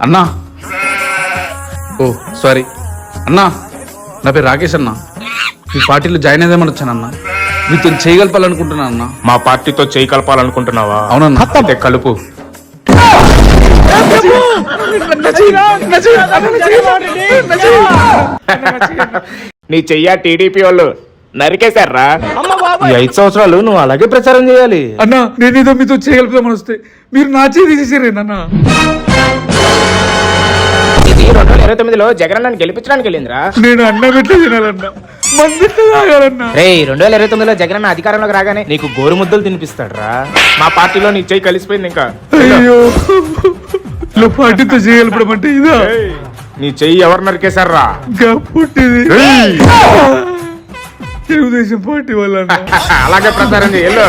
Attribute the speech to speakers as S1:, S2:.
S1: అన్నా, ఓ సారీ అన్నా, నా పేరు రాకేష్ అన్నా. మీ పార్టీలో జాయిన్ అయిదామని వచ్చానన్నా. మీతో చేయగలపాలనుకుంటున్నా అన్నా.
S2: మా పార్టీతో చేయి కలపాలనుకుంటున్నావా?
S1: అవునన్నా.
S2: అయితే కలుపు. నీ చెయ్య టీడీపీ వాళ్ళు నరికేశారా? ఈ 5 సంవత్సరాలు నువ్వు అలాగే ప్రచారం చేయాలి.
S1: అన్నా, నేనేదో మీతో చేయగలుపుదామని వస్తే మీరు నా చేతి తీసేసారేనన్నా.
S2: ఇది 2029లో జగన్ నన్ను గెలిపించడానికి వెళ్ళిందిరా.
S1: నేను అన్నం ఎట్లా తినాలన్నా, మంది ఎట్లా తాగాలన్నా?
S2: రే 2029లో జగన్ అధికారంలోకి రాగానే నీకు గోరు ముద్దలు తినిపిస్తాడురా. మా పార్టీలో నీ చెయ్యి కలిసిపోయింది. ఇంకా
S1: అయ్యో, ఇలా పార్టీతో చేయగలపడం అంటే ఇదా?
S2: ఏయ్, నీ చెయ్యి ఎవరు నరికేశారా?
S1: ఇంకా పుట్టింది తెలుగుదేశం పార్టీ వల్ల.
S2: అలాగే ప్రచారం చేయాలి.